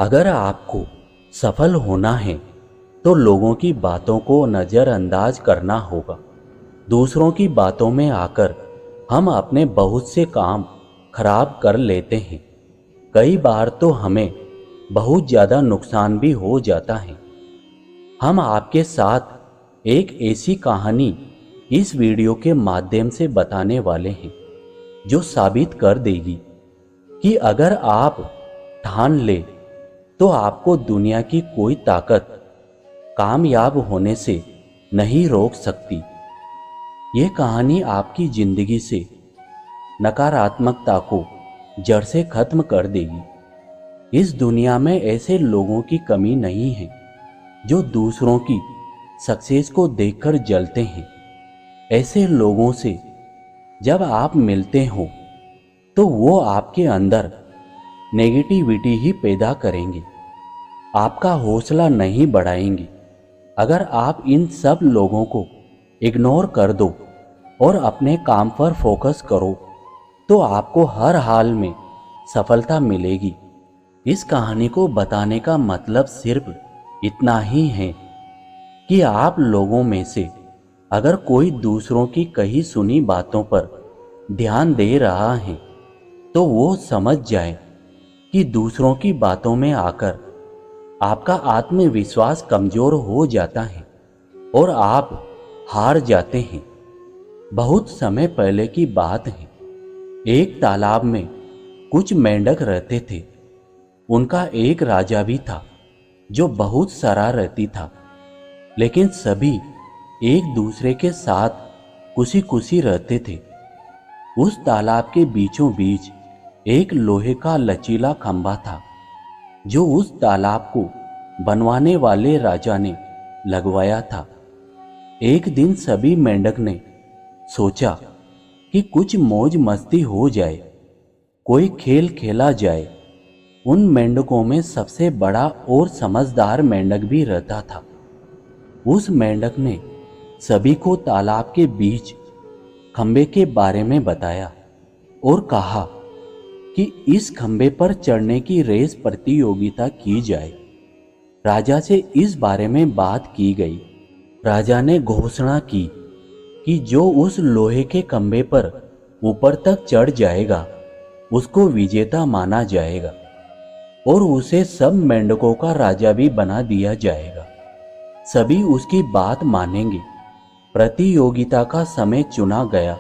अगर आपको सफल होना है तो लोगों की बातों को नज़रअंदाज करना होगा। दूसरों की बातों में आकर हम अपने बहुत से काम खराब कर लेते हैं। कई बार तो हमें बहुत ज़्यादा नुकसान भी हो जाता है। हम आपके साथ एक ऐसी कहानी इस वीडियो के माध्यम से बताने वाले हैं जो साबित कर देगी कि अगर आप ठान ले तो आपको दुनिया की कोई ताकत कामयाब होने से नहीं रोक सकती। ये कहानी आपकी जिंदगी से नकारात्मकता को जड़ से खत्म कर देगी। इस दुनिया में ऐसे लोगों की कमी नहीं है जो दूसरों की सक्सेस को देखकर जलते हैं। ऐसे लोगों से जब आप मिलते हो तो वो आपके अंदर नेगेटिविटी ही पैदा करेंगे, आपका हौसला नहीं बढ़ाएंगे। अगर आप इन सब लोगों को इग्नोर कर दो और अपने काम पर फोकस करो तो आपको हर हाल में सफलता मिलेगी। इस कहानी को बताने का मतलब सिर्फ इतना ही है कि आप लोगों में से अगर कोई दूसरों की कही सुनी बातों पर ध्यान दे रहा है तो वो समझ जाए कि दूसरों की बातों में आकर आपका आत्मविश्वास कमजोर हो जाता है और आप हार जाते हैं। बहुत समय पहले की बात है। एक तालाब में कुछ मेंढक रहते थे। उनका एक राजा भी था जो बहुत शरारती था, लेकिन सभी एक दूसरे के साथ खुशी खुशी रहते थे। उस तालाब के बीचों बीच एक लोहे का लचीला खंभा था जो उस तालाब को बनवाने वाले राजा ने लगवाया था। एक दिन सभी मेंढक ने सोचा कि कुछ मौज मस्ती हो जाए, कोई खेल खेला जाए। उन मेंढकों में सबसे बड़ा और समझदार मेंढक भी रहता था। उस मेंढक ने सभी को तालाब के बीच खंबे के बारे में बताया और कहा कि इस खंबे पर चढ़ने की रेस प्रतियोगिता की जाए। राजा से इस बारे में बात की गई। राजा ने घोषणा की कि जो उस लोहे के खंबे पर ऊपर तक चढ़ जाएगा उसको विजेता माना जाएगा और उसे सब मेंढकों का राजा भी बना दिया जाएगा। सभी उसकी बात मानेंगे। प्रतियोगिता का समय चुना गया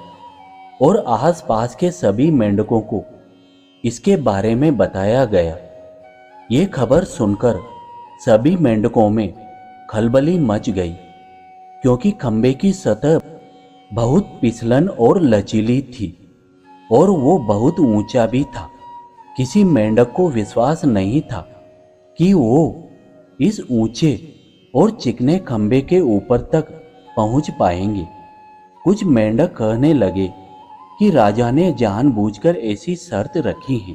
और आसपास के सभी मेंढकों को इसके बारे में बताया गया। ये खबर सुनकर सभी मेंढकों में खलबली मच गई, क्योंकि खंबे की सतह बहुत फिसलन और लचीली थी और वो बहुत ऊंचा भी था। किसी मेंढक को विश्वास नहीं था कि वो इस ऊंचे और चिकने खंबे के ऊपर तक पहुंच पाएंगे। कुछ मेंढक कहने लगे कि राजा ने जानबूझकर ऐसी शर्त रखी है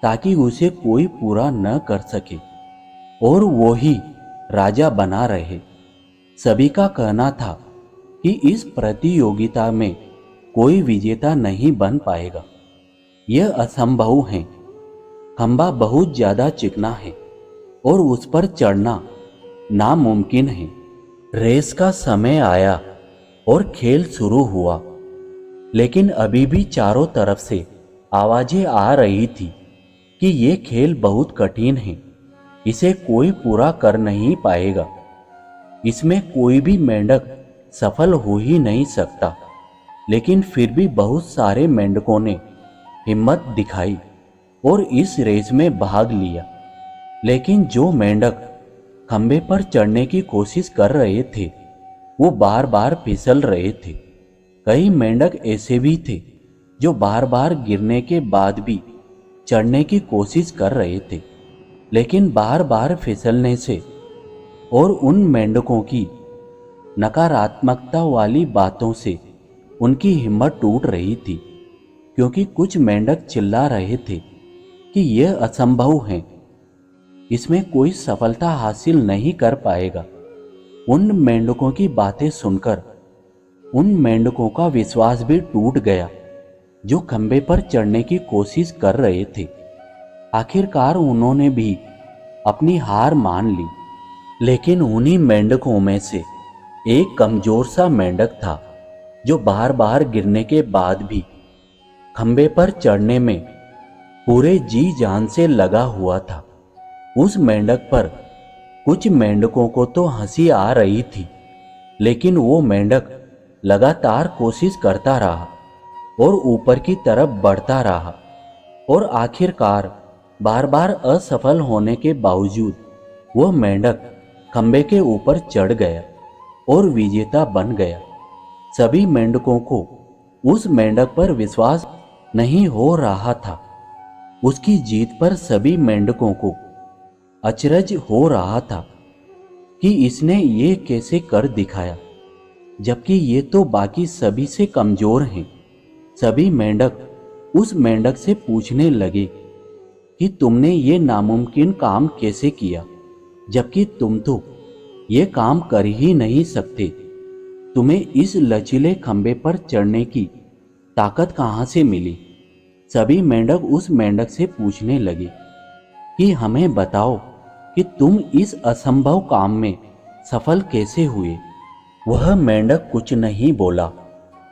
ताकि उसे कोई पूरा न कर सके और वो ही राजा बना रहे। सभी का कहना था कि इस प्रतियोगिता में कोई विजेता नहीं बन पाएगा, यह असंभव है। खंबा बहुत ज्यादा चिकना है और उस पर चढ़ना नामुमकिन है। रेस का समय आया और खेल शुरू हुआ, लेकिन अभी भी चारों तरफ से आवाजें आ रही थी कि ये खेल बहुत कठिन है, इसे कोई पूरा कर नहीं पाएगा, इसमें कोई भी मेंढक सफल हो ही नहीं सकता। लेकिन फिर भी बहुत सारे मेंढकों ने हिम्मत दिखाई और इस रेस में भाग लिया। लेकिन जो मेंढक खंबे पर चढ़ने की कोशिश कर रहे थे वो बार बार फिसल रहे थे। कई मेंढक ऐसे भी थे जो बार बार गिरने के बाद भी चढ़ने की कोशिश कर रहे थे, लेकिन बार बार फिसलने से और उन मेंढकों की नकारात्मकता वाली बातों से उनकी हिम्मत टूट रही थी, क्योंकि कुछ मेंढक चिल्ला रहे थे कि यह असंभव है, इसमें कोई सफलता हासिल नहीं कर पाएगा। उन मेंढकों की बातें सुनकर उन मेंढकों का विश्वास भी टूट गया जो खंबे पर चढ़ने की कोशिश कर रहे थे। आखिरकार उन्होंने भी अपनी हार मान ली। लेकिन उन्हीं मेंढकों में से एक कमजोर सा मेंढक था जो बार बार गिरने के बाद भी खंबे पर चढ़ने में पूरे जी जान से लगा हुआ था। उस मेंढक पर कुछ मेंढकों को तो हंसी आ रही थी, लेकिन वो मेंढक लगातार कोशिश करता रहा और ऊपर की तरफ बढ़ता रहा और आखिरकार बार बार असफल होने के बावजूद वो मेंढक खंबे के ऊपर चढ़ गया और विजेता बन गया। सभी मेंढकों को उस मेंढक पर विश्वास नहीं हो रहा था। उसकी जीत पर सभी मेंढकों को अचरज हो रहा था कि इसने ये कैसे कर दिखाया, जबकि ये तो बाकी सभी से कमजोर हैं। सभी मेंढक उस मेंढक से पूछने लगे कि तुमने ये नामुमकिन काम कैसे किया, जबकि तुम तो ये काम कर ही नहीं सकते। तुम्हें इस लचीले खंबे पर चढ़ने की ताकत कहाँ से मिली? सभी मेंढक उस मेंढक से पूछने लगे कि हमें बताओ कि तुम इस असंभव काम में सफल कैसे हुए। वह मेंढक कुछ नहीं बोला,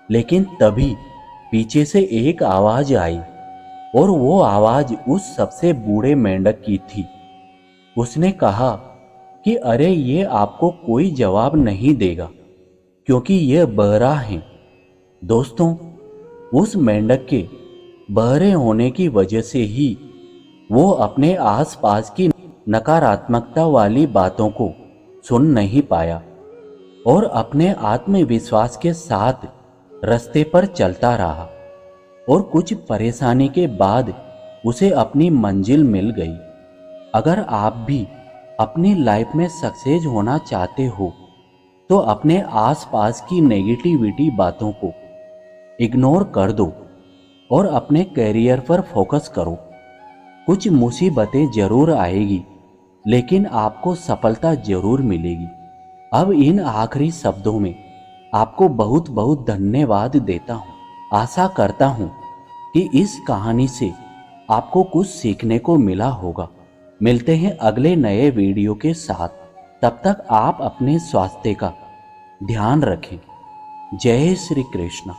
लेकिन तभी पीछे से एक आवाज आई और वो आवाज उस सबसे बूढ़े मेंढक की थी। उसने कहा कि अरे ये आपको कोई जवाब नहीं देगा क्योंकि ये बहरा है। दोस्तों, उस मेंढक के बहरे होने की वजह से ही वो अपने आसपास की नकारात्मकता वाली बातों को सुन नहीं पाया और अपने आत्मविश्वास के साथ रास्ते पर चलता रहा और कुछ परेशानी के बाद उसे अपनी मंजिल मिल गई। अगर आप भी अपनी लाइफ में सक्सेस होना चाहते हो तो अपने आसपास की नेगेटिविटी बातों को इग्नोर कर दो और अपने करियर पर फोकस करो। कुछ मुसीबतें जरूर आएगी, लेकिन आपको सफलता जरूर मिलेगी। अब इन आखिरी शब्दों में आपको बहुत बहुत धन्यवाद देता हूँ। आशा करता हूँ कि इस कहानी से आपको कुछ सीखने को मिला होगा। मिलते हैं अगले नए वीडियो के साथ। तब तक आप अपने स्वास्थ्य का ध्यान रखें। जय श्री कृष्ण।